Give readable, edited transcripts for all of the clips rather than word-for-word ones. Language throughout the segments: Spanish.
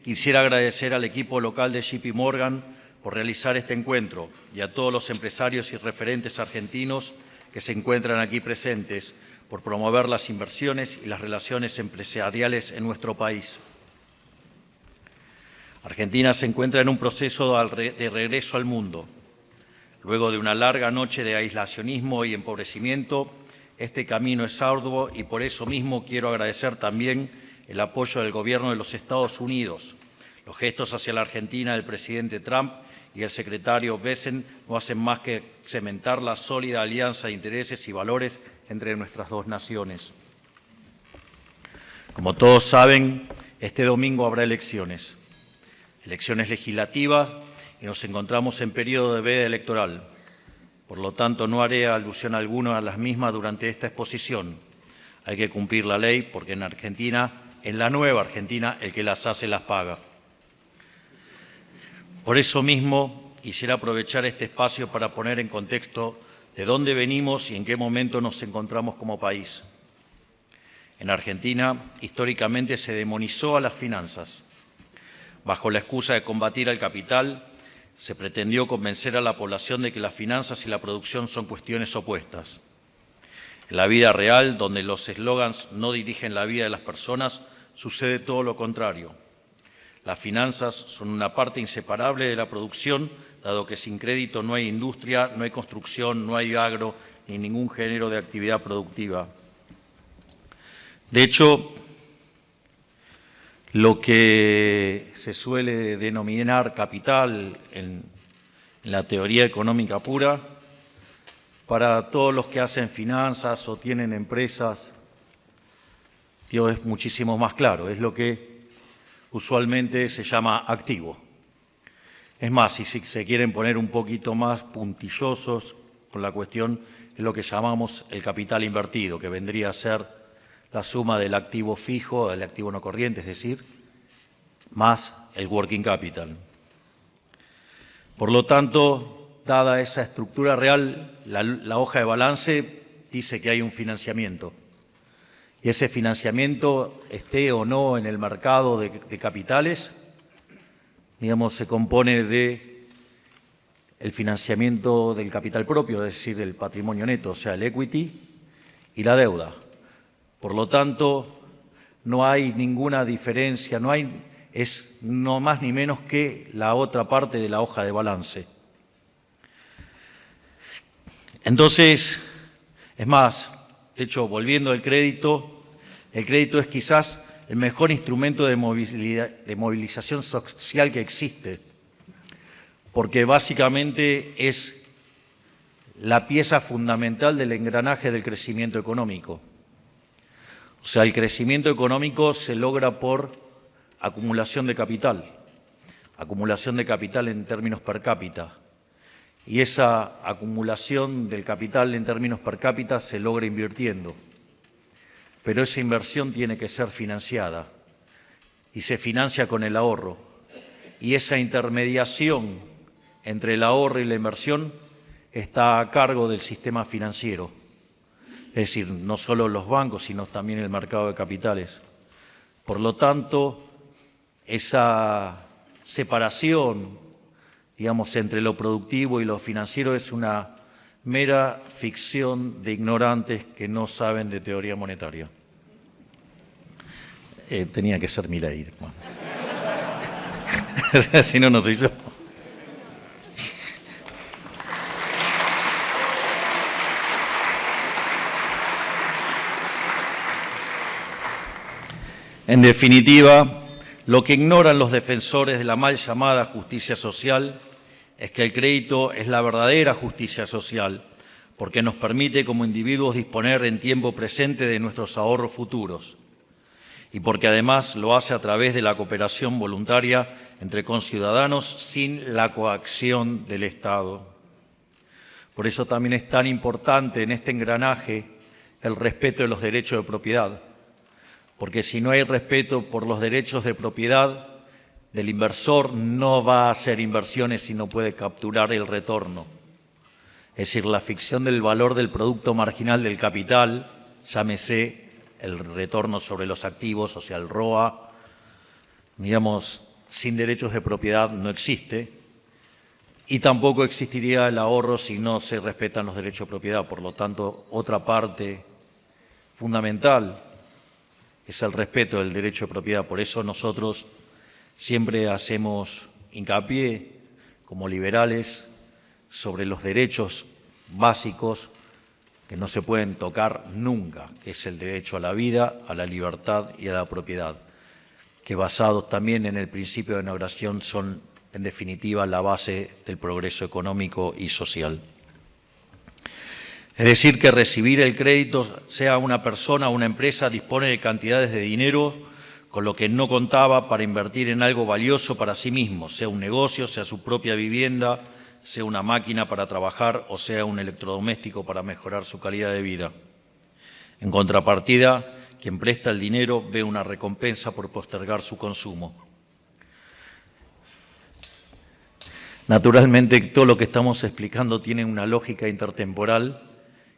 Quisiera agradecer al equipo local de JP Morgan por realizar este encuentro y a todos los empresarios y referentes argentinos que se encuentran aquí presentes por promover las inversiones y las relaciones empresariales en nuestro país. Argentina se encuentra en un proceso de regreso al mundo. Luego de una larga noche de aislacionismo y empobrecimiento, este camino es arduo y por eso mismo quiero agradecer también el apoyo del Gobierno de los Estados Unidos. Los gestos hacia la Argentina del presidente Trump y el secretario Bessent no hacen más que cementar la sólida alianza de intereses y valores entre nuestras dos naciones. Como todos saben, este domingo habrá elecciones legislativas y nos encontramos en periodo de veda electoral. Por lo tanto, no haré alusión alguna a las mismas durante esta exposición. Hay que cumplir la ley porque en Argentina, en la nueva Argentina, el que las hace las paga. Por eso mismo, quisiera aprovechar este espacio para poner en contexto de dónde venimos y en qué momento nos encontramos como país. En Argentina, históricamente se demonizó a las finanzas. Bajo la excusa de combatir al capital, se pretendió convencer a la población de que las finanzas y la producción son cuestiones opuestas. En la vida real, donde los eslogans no dirigen la vida de las personas, sucede todo lo contrario. Las finanzas son una parte inseparable de la producción, dado que sin crédito no hay industria, no hay construcción, no hay agro, ni ningún género de actividad productiva. De hecho, lo que se suele denominar capital en la teoría económica pura, para todos los que hacen finanzas o tienen empresas, es muchísimo más claro, es lo que usualmente se llama activo. Es más, si se quieren poner un poquito más puntillosos con la cuestión, es lo que llamamos el capital invertido, que vendría a ser la suma del activo fijo, del activo no corriente, es decir, más el working capital. Por lo tanto, dada esa estructura real, la hoja de balance dice que hay un financiamiento. Y ese financiamiento, esté o no en el mercado de capitales, se compone de el financiamiento del capital propio, es decir, del patrimonio neto, o sea, el equity, y la deuda. Por lo tanto, no hay ninguna diferencia, es no más ni menos que la otra parte de la hoja de balance. Entonces, es más, de hecho, volviendo al crédito, el crédito es quizás el mejor instrumento de movilización social que existe, porque básicamente es la pieza fundamental del engranaje del crecimiento económico. O sea, el crecimiento económico se logra por acumulación de capital en términos per cápita. Y esa acumulación del capital en términos per cápita se logra invirtiendo. Pero esa inversión tiene que ser financiada y se financia con el ahorro. Y esa intermediación entre el ahorro y la inversión está a cargo del sistema financiero. Es decir, no solo los bancos, sino también el mercado de capitales. Por lo tanto, esa separación, entre lo productivo y lo financiero es una mera ficción de ignorantes que no saben de teoría monetaria. Tenía que ser Milei. Si no, no soy yo. En definitiva, lo que ignoran los defensores de la mal llamada justicia social es que el crédito es la verdadera justicia social, porque nos permite como individuos disponer en tiempo presente de nuestros ahorros futuros y porque además lo hace a través de la cooperación voluntaria entre conciudadanos sin la coacción del Estado. Por eso también es tan importante en este engranaje el respeto de los derechos de propiedad, porque si no hay respeto por los derechos de propiedad del inversor, no va a hacer inversiones y no puede capturar el retorno. Es decir, la ficción del valor del producto marginal del capital, llámese el retorno sobre los activos, o sea, el ROA, sin derechos de propiedad no existe y tampoco existiría el ahorro si no se respetan los derechos de propiedad. Por lo tanto, otra parte fundamental es el respeto del derecho de propiedad. Por eso nosotros siempre hacemos hincapié, como liberales, sobre los derechos básicos que no se pueden tocar nunca, que es el derecho a la vida, a la libertad y a la propiedad, que basados también en el principio de no agresión son, en definitiva, la base del progreso económico y social. Es decir, que recibir el crédito, sea una persona o una empresa, dispone de cantidades de dinero con lo que no contaba para invertir en algo valioso para sí mismo, sea un negocio, sea su propia vivienda, sea una máquina para trabajar o sea un electrodoméstico para mejorar su calidad de vida. En contrapartida, quien presta el dinero ve una recompensa por postergar su consumo. Naturalmente, todo lo que estamos explicando tiene una lógica intertemporal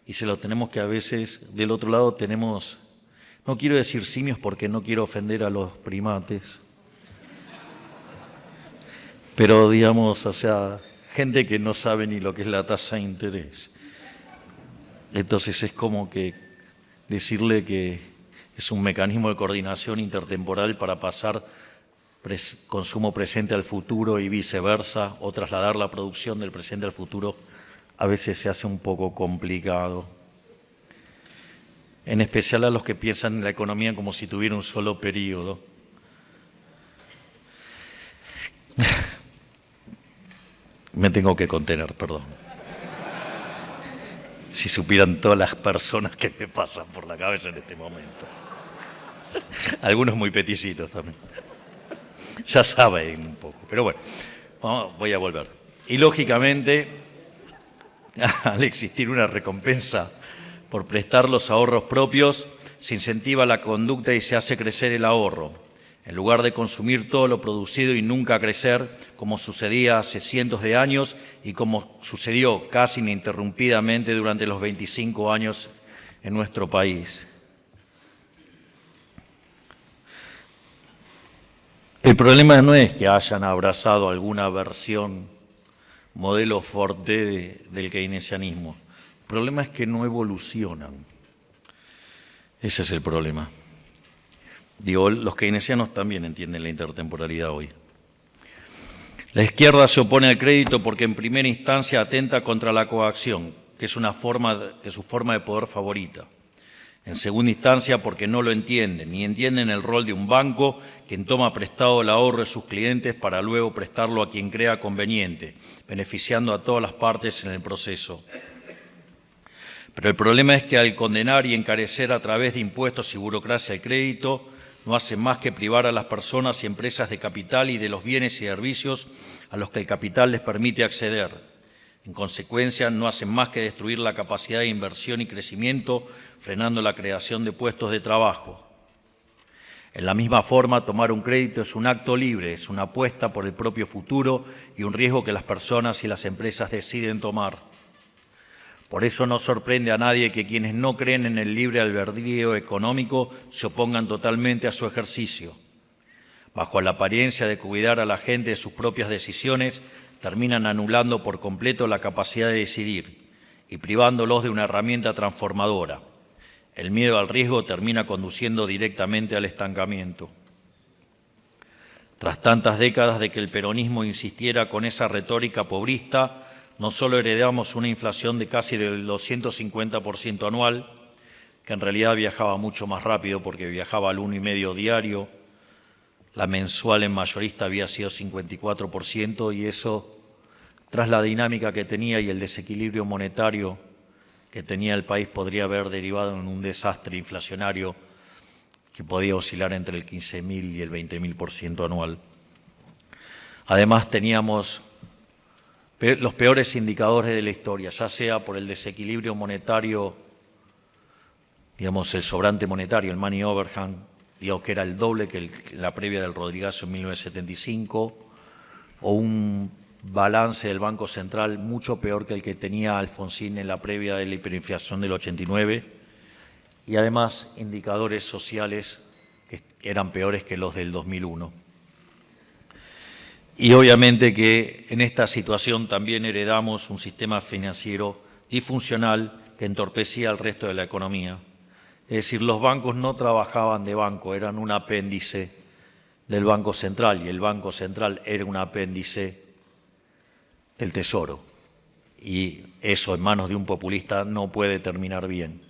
y se lo tenemos que a veces, del otro lado tenemos, no quiero decir simios porque no quiero ofender a los primates, pero digamos, o sea, gente que no sabe ni lo que es la tasa de interés. Entonces es como que decirle que es un mecanismo de coordinación intertemporal para pasar consumo presente al futuro y viceversa, o trasladar la producción del presente al futuro, a veces se hace un poco complicado. En especial a los que piensan en la economía como si tuviera un solo periodo. Me tengo que contener, perdón. Si supieran todas las personas que me pasan por la cabeza en este momento. Algunos muy peticitos también. Ya saben un poco, pero bueno, voy a volver. Y lógicamente, al existir una recompensa por prestar los ahorros propios, se incentiva la conducta y se hace crecer el ahorro. En lugar de consumir todo lo producido y nunca crecer, como sucedía hace cientos de años y como sucedió casi ininterrumpidamente durante los 25 años en nuestro país. El problema no es que hayan abrazado alguna versión, modelo fuerte del keynesianismo. El problema es que no evolucionan. Ese es el problema. Digo, los keynesianos también entienden la intertemporalidad hoy. La izquierda se opone al crédito porque en primera instancia atenta contra la coacción, que es su forma de poder favorita. En segunda instancia porque no lo entienden, ni entienden el rol de un banco quien toma prestado el ahorro de sus clientes para luego prestarlo a quien crea conveniente, beneficiando a todas las partes en el proceso. Pero el problema es que al condenar y encarecer a través de impuestos y burocracia el crédito, no hace más que privar a las personas y empresas de capital y de los bienes y servicios a los que el capital les permite acceder. En consecuencia, no hacen más que destruir la capacidad de inversión y crecimiento, frenando la creación de puestos de trabajo. En la misma forma, tomar un crédito es un acto libre, es una apuesta por el propio futuro y un riesgo que las personas y las empresas deciden tomar. Por eso no sorprende a nadie que quienes no creen en el libre albedrío económico se opongan totalmente a su ejercicio. Bajo la apariencia de cuidar a la gente de sus propias decisiones, terminan anulando por completo la capacidad de decidir y privándolos de una herramienta transformadora. El miedo al riesgo termina conduciendo directamente al estancamiento. Tras tantas décadas de que el peronismo insistiera con esa retórica pobrista, no solo heredamos una inflación de casi del 250% anual, que en realidad viajaba mucho más rápido porque viajaba al 1,5 diario, la mensual en mayorista había sido 54% y eso, tras la dinámica que tenía y el desequilibrio monetario que tenía el país, podría haber derivado en un desastre inflacionario que podía oscilar entre el 15.000 y el 20.000% anual. Además, teníamos los peores indicadores de la historia, ya sea por el desequilibrio monetario, digamos, el sobrante monetario, el money overhang, digamos que era el doble que la previa del Rodrigazo en 1975, o un balance del Banco Central mucho peor que el que tenía Alfonsín en la previa de la hiperinflación del 89, y además indicadores sociales que eran peores que los del 2001. Y obviamente que en esta situación también heredamos un sistema financiero disfuncional que entorpecía al resto de la economía. Es decir, los bancos no trabajaban de banco, eran un apéndice del Banco Central, y el Banco Central era un apéndice del Tesoro. Y eso en manos de un populista no puede terminar bien.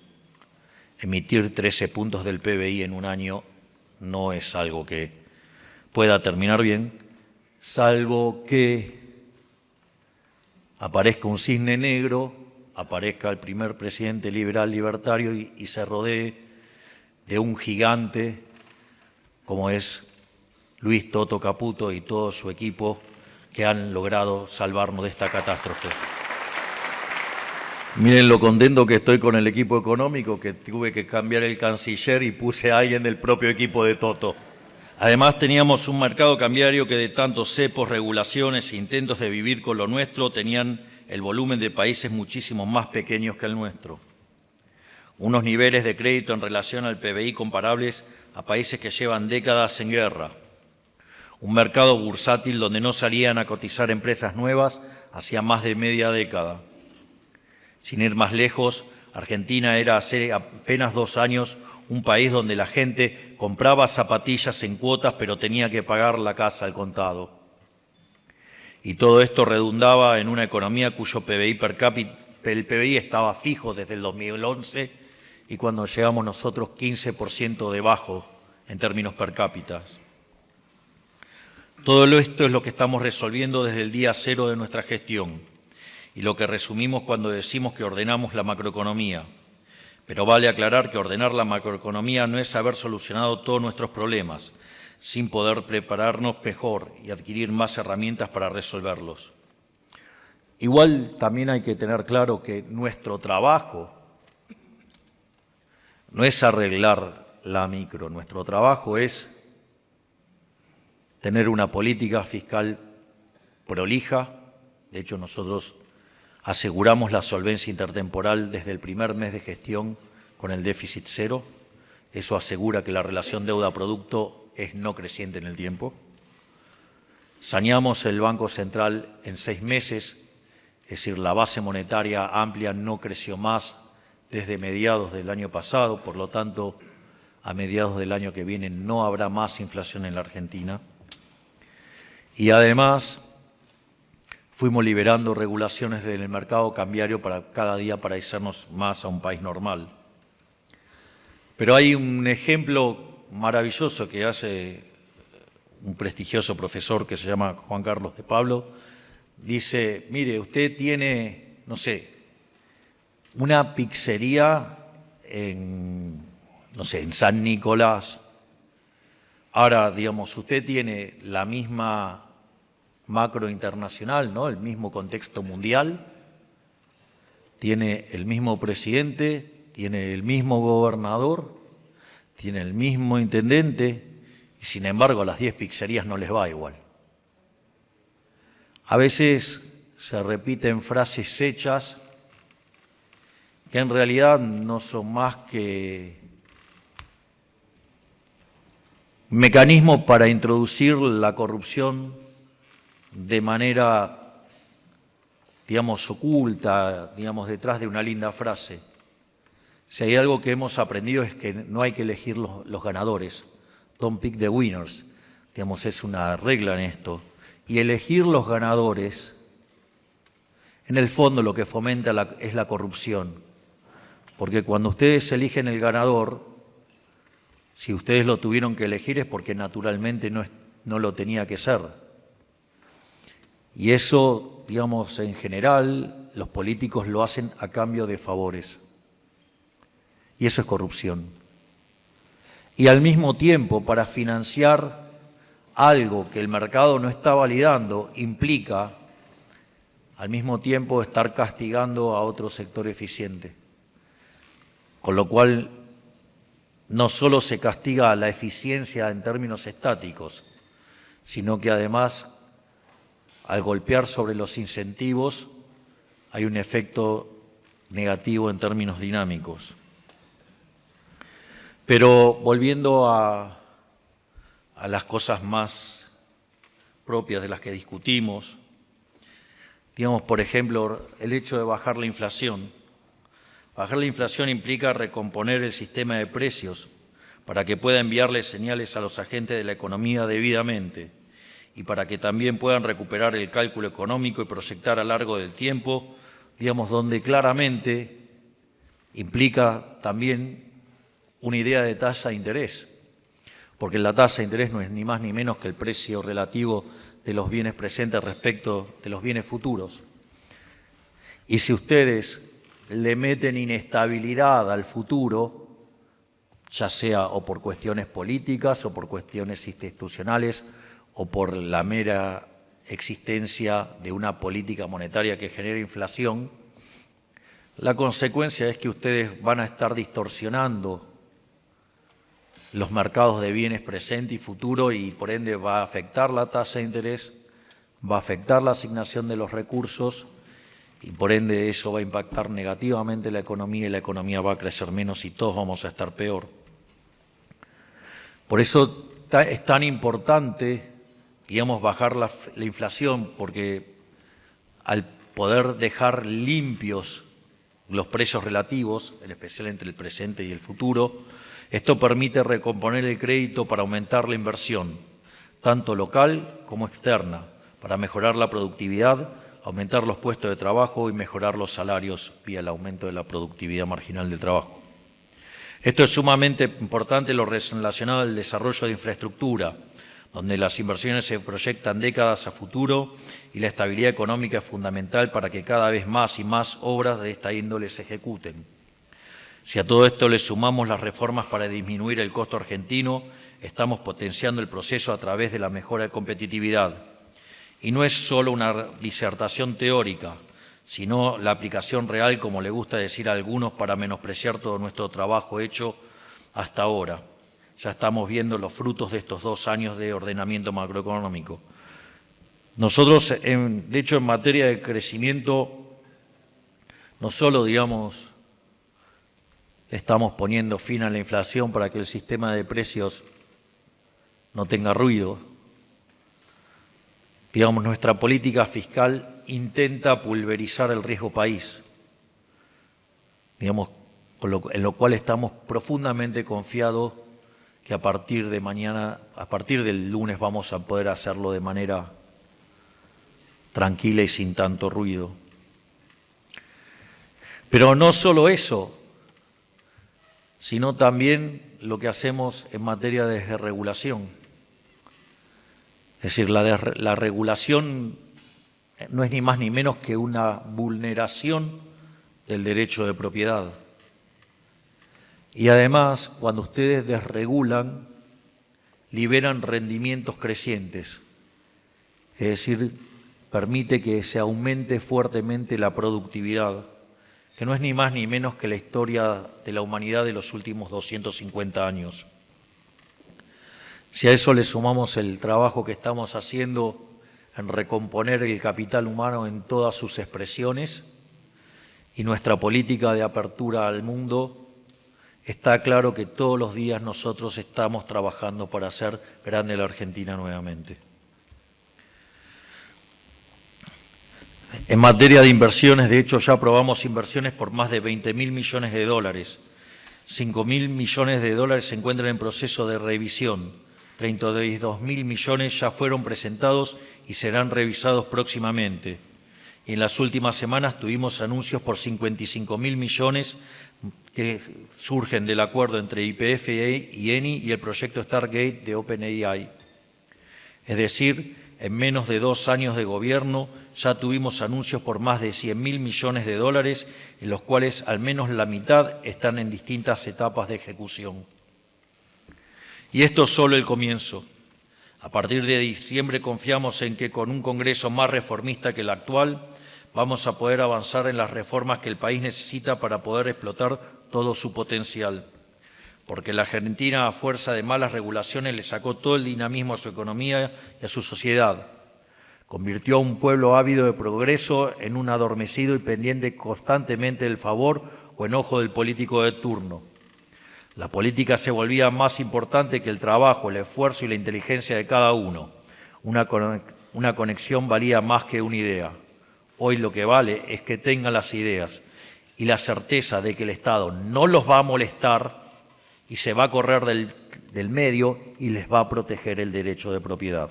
Emitir 13 puntos del PBI en un año no es algo que pueda terminar bien, salvo que aparezca un cisne negro, aparezca el primer presidente liberal libertario y se rodee de un gigante como es Luis Toto Caputo y todo su equipo, que han logrado salvarnos de esta catástrofe. Miren lo contento que estoy con el equipo económico, que tuve que cambiar el canciller y puse a alguien del propio equipo de Toto. Además, teníamos un mercado cambiario que de tantos cepos, regulaciones e intentos de vivir con lo nuestro tenían el volumen de países muchísimo más pequeños que el nuestro. Unos niveles de crédito en relación al PBI comparables a países que llevan décadas en guerra. Un mercado bursátil donde no salían a cotizar empresas nuevas hacía más de media década. Sin ir más lejos, Argentina era hace apenas 2 años un país donde la gente compraba zapatillas en cuotas, pero tenía que pagar la casa al contado. Y todo esto redundaba en una economía cuyo PBI per cápita, el PBI estaba fijo desde el 2011 y cuando llegamos nosotros 15% debajo en términos per cápita. Todo esto es lo que estamos resolviendo desde el día cero de nuestra gestión y lo que resumimos cuando decimos que ordenamos la macroeconomía. Pero vale aclarar que ordenar la macroeconomía no es haber solucionado todos nuestros problemas, sin poder prepararnos mejor y adquirir más herramientas para resolverlos. Igual también hay que tener claro que nuestro trabajo no es arreglar la micro, nuestro trabajo es tener una política fiscal prolija. De hecho, nosotros aseguramos la solvencia intertemporal desde el primer mes de gestión con el déficit cero. Eso asegura que la relación deuda-producto es no creciente en el tiempo. Saneamos el Banco Central en 6 meses, es decir, la base monetaria amplia no creció más desde mediados del año pasado, por lo tanto, a mediados del año que viene no habrá más inflación en la Argentina. Y además, fuimos liberando regulaciones del mercado cambiario para cada día parecernos más a un país normal. Pero hay un ejemplo maravilloso que hace un prestigioso profesor que se llama Juan Carlos de Pablo. Dice, mire, usted tiene, no sé, una pizzería en San Nicolás. Ahora, digamos, usted tiene la misma macro internacional, ¿no? El mismo contexto mundial, tiene el mismo presidente, tiene el mismo gobernador, tiene el mismo intendente, y sin embargo a las 10 pizzerías no les va igual. A veces se repiten frases hechas que en realidad no son más que mecanismos para introducir la corrupción de manera, digamos, oculta, digamos, detrás de una linda frase. Si hay algo que hemos aprendido es que no hay que elegir los ganadores. Don't pick the winners. Digamos, es una regla en esto. Y elegir los ganadores, en el fondo lo que fomenta es la corrupción. Porque cuando ustedes eligen el ganador, si ustedes lo tuvieron que elegir es porque naturalmente no lo tenía que ser. Y eso, digamos, en general, los políticos lo hacen a cambio de favores. Y eso es corrupción. Y al mismo tiempo, para financiar algo que el mercado no está validando, implica al mismo tiempo estar castigando a otro sector eficiente. Con lo cual, no solo se castiga la eficiencia en términos estáticos, sino que además, al golpear sobre los incentivos, hay un efecto negativo en términos dinámicos. Pero volviendo a las cosas más propias de las que discutimos. Digamos, por ejemplo, el hecho de bajar la inflación. Bajar la inflación implica recomponer el sistema de precios para que pueda enviarle señales a los agentes de la economía debidamente y para que también puedan recuperar el cálculo económico y proyectar a lo largo del tiempo, digamos, donde claramente implica también una idea de tasa de interés, porque la tasa de interés no es ni más ni menos que el precio relativo de los bienes presentes respecto de los bienes futuros. Y si ustedes le meten inestabilidad al futuro, ya sea o por cuestiones políticas o por cuestiones institucionales o por la mera existencia de una política monetaria que genera inflación, la consecuencia es que ustedes van a estar distorsionando los mercados de bienes presente y futuro y por ende va a afectar la tasa de interés, va a afectar la asignación de los recursos y por ende eso va a impactar negativamente la economía y la economía va a crecer menos y todos vamos a estar peor. Por eso es tan importante, digamos, bajar la inflación, porque al poder dejar limpios los precios relativos, en especial entre el presente y el futuro, esto permite recomponer el crédito para aumentar la inversión, tanto local como externa, para mejorar la productividad, aumentar los puestos de trabajo y mejorar los salarios vía el aumento de la productividad marginal del trabajo. Esto es sumamente importante en lo relacionado al desarrollo de infraestructura, donde las inversiones se proyectan décadas a futuro y la estabilidad económica es fundamental para que cada vez más y más obras de esta índole se ejecuten. Si a todo esto le sumamos las reformas para disminuir el costo argentino, estamos potenciando el proceso a través de la mejora de competitividad. Y no es solo una disertación teórica, sino la aplicación real, como le gusta decir a algunos, para menospreciar todo nuestro trabajo hecho hasta ahora. Ya estamos viendo los frutos de estos 2 años de ordenamiento macroeconómico. Nosotros, de hecho, en materia de crecimiento, no solo, digamos, estamos poniendo fin a la inflación para que el sistema de precios no tenga ruido. Digamos, nuestra política fiscal intenta pulverizar el riesgo país, digamos, en lo cual estamos profundamente confiados que a partir de mañana, a partir del lunes vamos a poder hacerlo de manera tranquila y sin tanto ruido. Pero no solo eso, sino también lo que hacemos en materia de desregulación. Es decir, la regulación no es ni más ni menos que una vulneración del derecho de propiedad. Y además, cuando ustedes desregulan, liberan rendimientos crecientes. Es decir, permite que se aumente fuertemente la productividad, que no es ni más ni menos que la historia de la humanidad de los últimos 250 años. Si a eso le sumamos el trabajo que estamos haciendo en recomponer el capital humano en todas sus expresiones y nuestra política de apertura al mundo, está claro que todos los días nosotros estamos trabajando para hacer grande la Argentina nuevamente. En materia de inversiones, de hecho, ya aprobamos inversiones por más de 20.000 millones de dólares. 5.000 millones de dólares se encuentran en proceso de revisión. 32.000 millones ya fueron presentados y serán revisados próximamente. Y en las últimas semanas tuvimos anuncios por 55.000 millones que surgen del acuerdo entre YPF y Eni y el proyecto Stargate de OpenAI. Es decir, en menos de 2 años de gobierno ya tuvimos anuncios por más de 100.000 millones de dólares, en los cuales al menos la mitad están en distintas etapas de ejecución. Y esto es solo el comienzo. A partir de diciembre confiamos en que con un Congreso más reformista que el actual vamos a poder avanzar en las reformas que el país necesita para poder explotar todo su potencial. Porque la Argentina, a fuerza de malas regulaciones, le sacó todo el dinamismo a su economía y a su sociedad. Convirtió a un pueblo ávido de progreso en un adormecido y pendiente constantemente del favor o enojo del político de turno. La política se volvía más importante que el trabajo, el esfuerzo y la inteligencia de cada uno. Una una conexión valía más que una idea. Hoy lo que vale es que tengan las ideas y la certeza de que el Estado no los va a molestar y se va a correr del medio y les va a proteger el derecho de propiedad.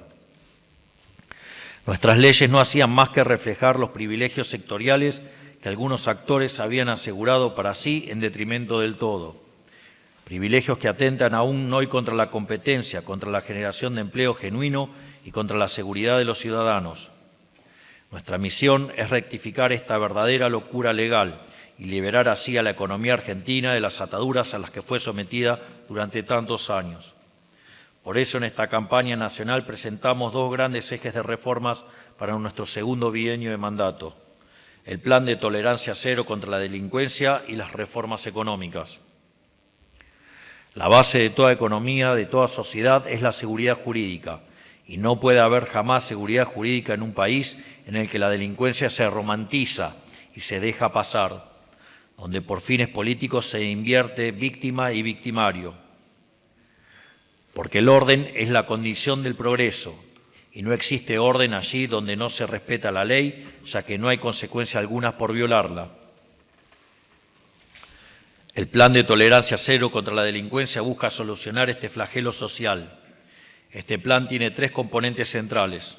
Nuestras leyes no hacían más que reflejar los privilegios sectoriales que algunos actores habían asegurado para sí en detrimento del todo. Privilegios que atentan aún hoy contra la competencia, contra la generación de empleo genuino y contra la seguridad de los ciudadanos. Nuestra misión es rectificar esta verdadera locura legal y liberar así a la economía argentina de las ataduras a las que fue sometida durante tantos años. Por eso en esta campaña nacional presentamos dos grandes ejes de reformas para nuestro segundo bienio de mandato: el Plan de Tolerancia Cero contra la delincuencia y las reformas económicas. La base de toda economía, de toda sociedad, es la seguridad jurídica, y no puede haber jamás seguridad jurídica en un país en el que la delincuencia se romantiza y se deja pasar, donde por fines políticos se invierte víctima y victimario. Porque el orden es la condición del progreso, y no existe orden allí donde no se respeta la ley, ya que no hay consecuencia alguna por violarla. El Plan de Tolerancia Cero contra la delincuencia busca solucionar este flagelo social. Este plan tiene tres componentes centrales: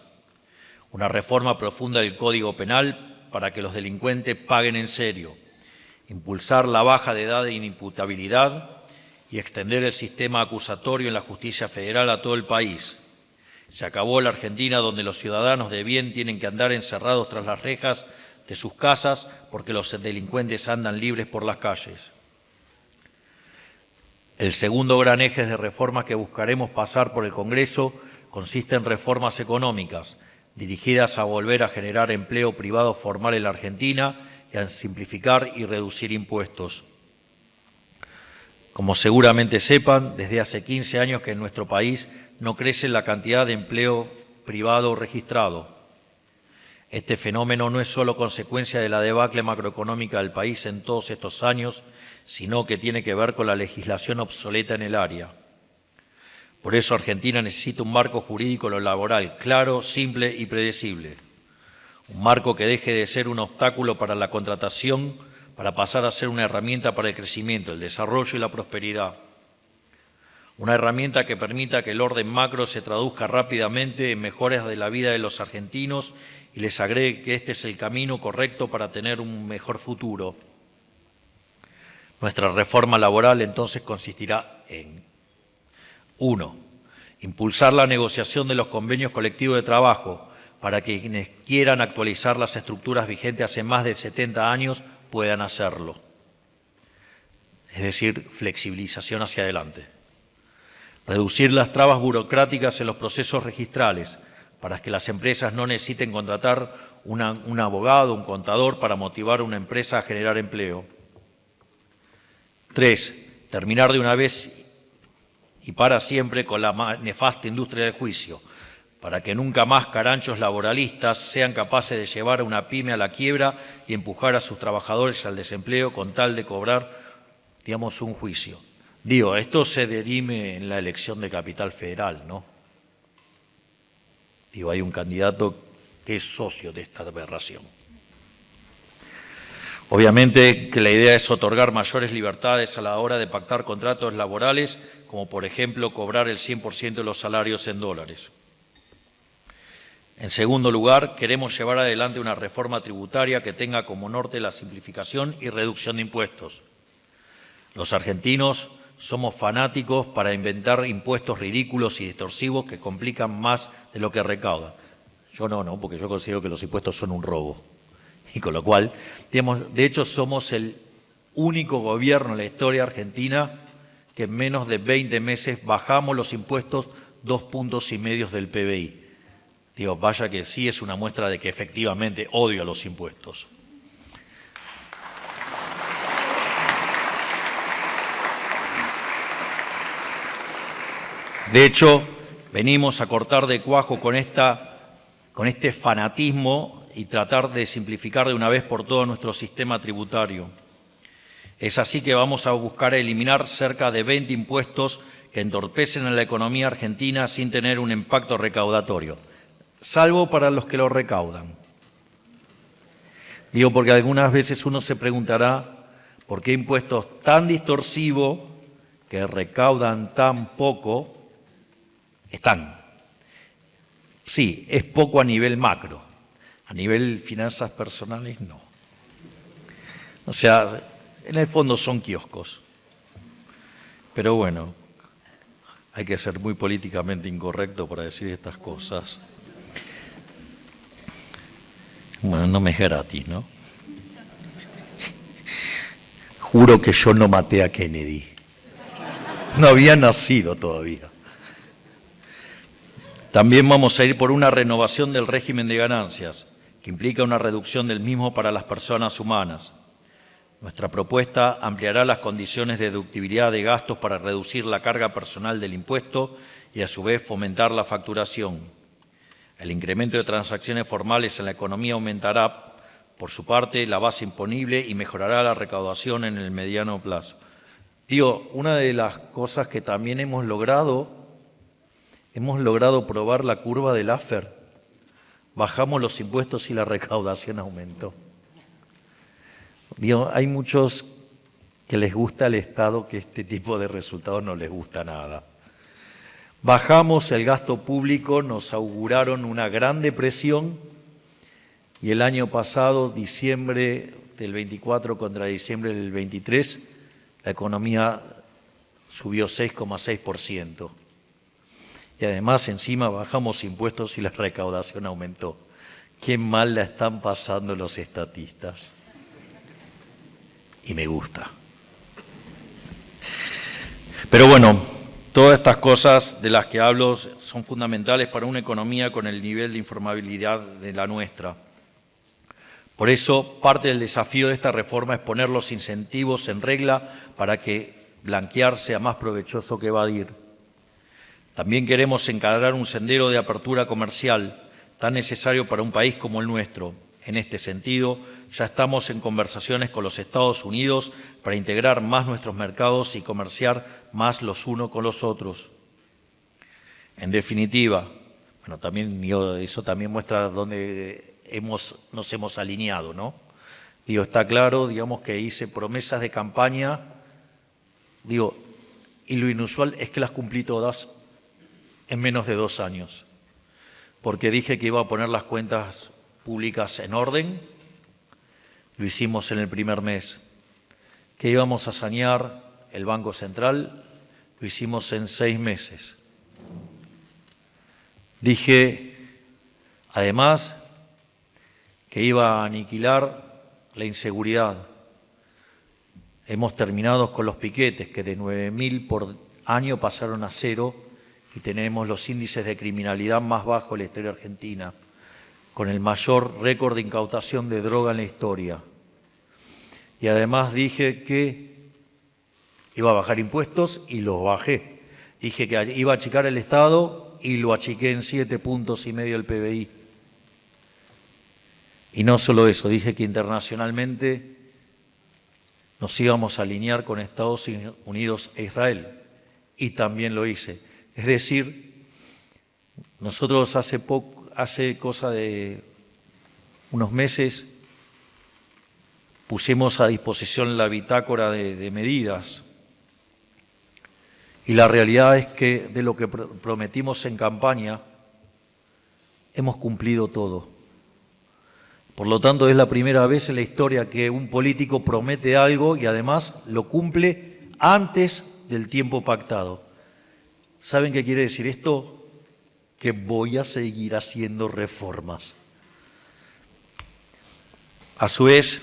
una reforma profunda del Código Penal para que los delincuentes paguen en serio, impulsar la baja de edad de inimputabilidad y extender el sistema acusatorio en la justicia federal a todo el país. Se acabó la Argentina donde los ciudadanos de bien tienen que andar encerrados tras las rejas de sus casas porque los delincuentes andan libres por las calles. El segundo gran eje de reformas que buscaremos pasar por el Congreso consiste en reformas económicas, dirigidas a volver a generar empleo privado formal en la Argentina y a simplificar y reducir impuestos. Como seguramente sepan, desde hace 15 años que en nuestro país no crece la cantidad de empleo privado registrado. Este fenómeno no es solo consecuencia de la debacle macroeconómica del país en todos estos años, sino que tiene que ver con la legislación obsoleta en el área. Por eso Argentina necesita un marco jurídico laboral claro, simple y predecible. Un marco que deje de ser un obstáculo para la contratación para pasar a ser una herramienta para el crecimiento, el desarrollo y la prosperidad. Una herramienta que permita que el orden macro se traduzca rápidamente en mejoras de la vida de los argentinos y les agregue que este es el camino correcto para tener un mejor futuro. Nuestra reforma laboral entonces consistirá en: 1. Impulsar la negociación de los convenios colectivos de trabajo para que quienes quieran actualizar las estructuras vigentes hace más de 70 años puedan hacerlo. Es decir, flexibilización hacia adelante. Reducir las trabas burocráticas en los procesos registrales para que las empresas no necesiten contratar un abogado, un contador para motivar a una empresa a generar empleo. 3. Terminar de una vez y para siempre con la nefasta industria del juicio, para que nunca más caranchos laboralistas sean capaces de llevar a una pyme a la quiebra y empujar a sus trabajadores al desempleo con tal de cobrar, digamos, un juicio. Esto se dirime en la elección de Capital Federal, ¿no? Hay un candidato que es socio de esta aberración. Obviamente que la idea es otorgar mayores libertades a la hora de pactar contratos laborales, como por ejemplo cobrar el 100% de los salarios en dólares. En segundo lugar, queremos llevar adelante una reforma tributaria que tenga como norte la simplificación y reducción de impuestos. Los argentinos somos fanáticos para inventar impuestos ridículos y distorsivos que complican más de lo que recaudan. Yo no, porque yo considero que los impuestos son un robo. Y con lo cual, de hecho, somos el único gobierno en la historia argentina que en menos de 20 meses bajamos los impuestos 2,5 puntos del PBI. Vaya que sí es una muestra de que efectivamente odio a los impuestos. De hecho, venimos a cortar de cuajo con este fanatismo y tratar de simplificar de una vez por todas nuestro sistema tributario. Es así que vamos a buscar eliminar cerca de 20 impuestos que entorpecen a la economía argentina sin tener un impacto recaudatorio. salvo para los que lo recaudan. Digo, porque algunas veces uno se preguntará por qué impuestos tan distorsivos que recaudan tan poco están. Sí, es poco a nivel macro, a nivel finanzas personales no. O sea, en el fondo son kioscos. Pero bueno, hay que ser muy políticamente incorrecto para decir estas cosas. Bueno, no me es gratis, ¿no? Juro que yo no maté a Kennedy. No había nacido todavía. También vamos a ir por una renovación del régimen de ganancias, que implica una reducción del mismo para las personas humanas. Nuestra propuesta ampliará las condiciones de deductibilidad de gastos para reducir la carga personal del impuesto y a su vez fomentar la facturación. El incremento de transacciones formales en la economía aumentará, por su parte, la base imponible y mejorará la recaudación en el mediano plazo. Digo, una de las cosas que también hemos logrado probar la curva del Laffer. Bajamos los impuestos y la recaudación aumentó. Digo, hay muchos que les gusta el Estado que este tipo de resultados no les gusta nada. Bajamos el gasto público, nos auguraron una gran depresión y el año pasado, diciembre del 24 contra diciembre del 23, la economía subió 6,6%. Y además encima bajamos impuestos y la recaudación aumentó. Qué mal la están pasando los estatistas. Y me gusta. Pero bueno, todas estas cosas de las que hablo son fundamentales para una economía con el nivel de informabilidad de la nuestra. Por eso, parte del desafío de esta reforma es poner los incentivos en regla para que blanquear sea más provechoso que evadir. También queremos encarar un sendero de apertura comercial tan necesario para un país como el nuestro. En este sentido, ya estamos en conversaciones con los Estados Unidos para integrar más nuestros mercados y comerciar más los unos con los otros. En definitiva, bueno, también eso también muestra dónde nos hemos alineado, ¿no? Digo, está claro, digamos, que hice promesas de campaña, digo, y lo inusual es que las cumplí todas en menos de 2 años, porque dije que iba a poner las cuentas públicas en orden, lo hicimos en el primer mes, que íbamos a sanear el Banco Central, lo hicimos en 6 meses. Dije, además, que iba a aniquilar la inseguridad. Hemos terminado con los piquetes, que de 9.000 por año pasaron a 0, y tenemos los índices de criminalidad más bajos de la historia argentina, con el mayor récord de incautación de droga en la historia. Y además dije que iba a bajar impuestos y los bajé. Dije que iba a achicar el Estado y lo achiqué en 7,5 puntos del PBI. Y no solo eso, dije que internacionalmente nos íbamos a alinear con Estados Unidos e Israel. Y también lo hice. Es decir, nosotros hace cosa de unos meses pusimos a disposición la bitácora de medidas. Y la realidad es que de lo que prometimos en campaña, hemos cumplido todo. Por lo tanto, es la primera vez en la historia que un político promete algo y además lo cumple antes del tiempo pactado. ¿Saben qué quiere decir esto? Que voy a seguir haciendo reformas. A su vez,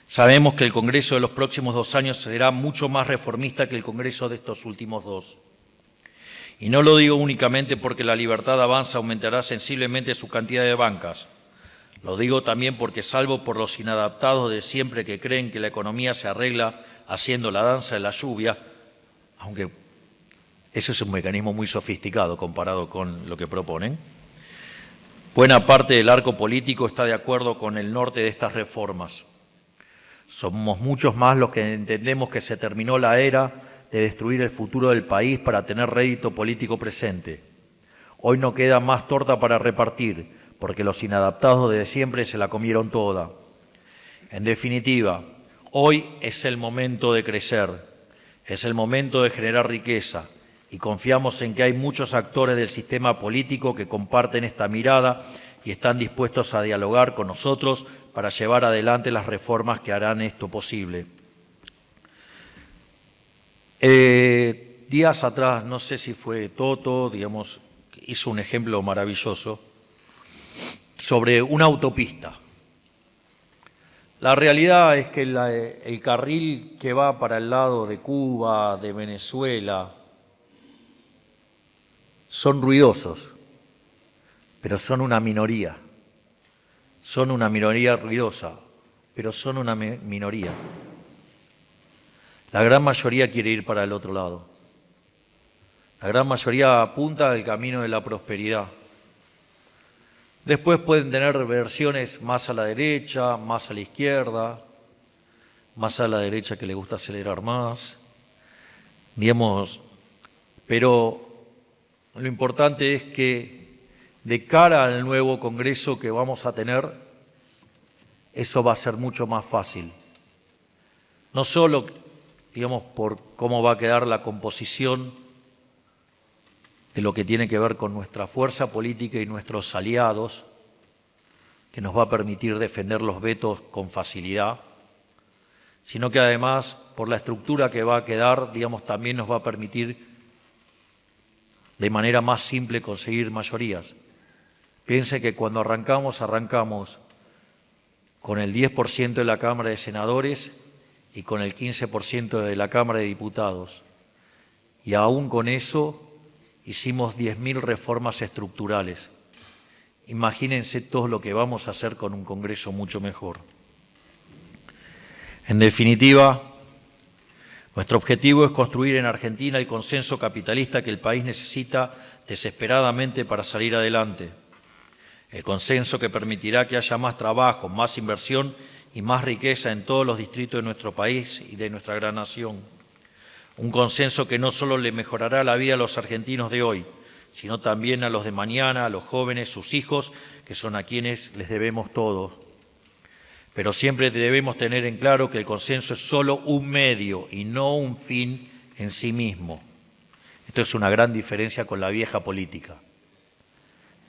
sabemos que el Congreso de los próximos 2 años será mucho más reformista que el Congreso de estos últimos 2. Y no lo digo únicamente porque la libertad avanza, aumentará sensiblemente su cantidad de bancas. Lo digo también porque, salvo por los inadaptados de siempre que creen que la economía se arregla haciendo la danza de la lluvia, aunque ese es un mecanismo muy sofisticado comparado con lo que proponen, buena parte del arco político está de acuerdo con el norte de estas reformas. Somos muchos más los que entendemos que se terminó la era de destruir el futuro del país para tener rédito político presente. Hoy no queda más torta para repartir, porque los inadaptados de siempre se la comieron toda. En definitiva, hoy es el momento de crecer, es el momento de generar riqueza, y confiamos en que hay muchos actores del sistema político que comparten esta mirada y están dispuestos a dialogar con nosotros para llevar adelante las reformas que harán esto posible. Días atrás, no sé si fue Toto, digamos, hizo un ejemplo maravilloso sobre una autopista. La realidad es que el carril que va para el lado de Cuba, de Venezuela, son ruidosos, pero son una minoría. Son una minoría ruidosa, pero son una minoría. La gran mayoría quiere ir para el otro lado. La gran mayoría apunta al camino de la prosperidad. Después pueden tener versiones más a la derecha, más a la izquierda, más a la derecha que le gusta acelerar más, digamos, pero lo importante es que de cara al nuevo Congreso que vamos a tener, eso va a ser mucho más fácil. No solo, digamos, por cómo va a quedar la composición de lo que tiene que ver con nuestra fuerza política y nuestros aliados, que nos va a permitir defender los vetos con facilidad, sino que además, por la estructura que va a quedar, digamos, también nos va a permitir de manera más simple conseguir mayorías. Piense que cuando arrancamos con el 10% de la Cámara de Senadores y con el 15% de la Cámara de Diputados. Y aún con eso hicimos 10.000 reformas estructurales. Imagínense todo lo que vamos a hacer con un Congreso mucho mejor. En definitiva, nuestro objetivo es construir en Argentina el consenso capitalista que el país necesita desesperadamente para salir adelante. El consenso que permitirá que haya más trabajo, más inversión y más riqueza en todos los distritos de nuestro país y de nuestra gran nación. Un consenso que no solo le mejorará la vida a los argentinos de hoy, sino también a los de mañana, a los jóvenes, sus hijos, que son a quienes les debemos todo. Pero siempre debemos tener en claro que el consenso es solo un medio y no un fin en sí mismo. Esto es una gran diferencia con la vieja política.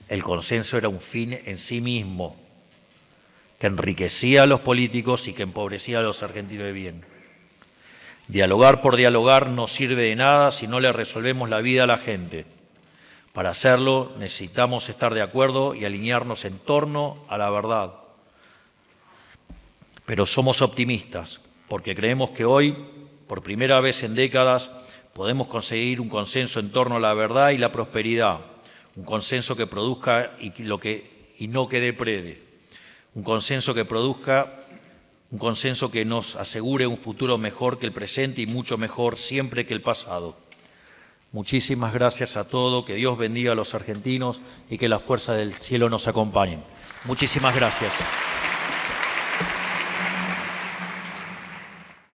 El consenso era un fin en sí mismo, que enriquecía a los políticos y que empobrecía a los argentinos de bien. Dialogar por dialogar no sirve de nada si no le resolvemos la vida a la gente. Para hacerlo necesitamos estar de acuerdo y alinearnos en torno a la verdad. Pero somos optimistas, porque creemos que hoy, por primera vez en décadas, podemos conseguir un consenso en torno a la verdad y la prosperidad, un consenso que produzca y no que deprede, un consenso que produzca, un consenso que nos asegure un futuro mejor que el presente y mucho mejor siempre que el pasado. Muchísimas gracias a todos, que Dios bendiga a los argentinos y que la fuerza del cielo nos acompañe. Muchísimas gracias.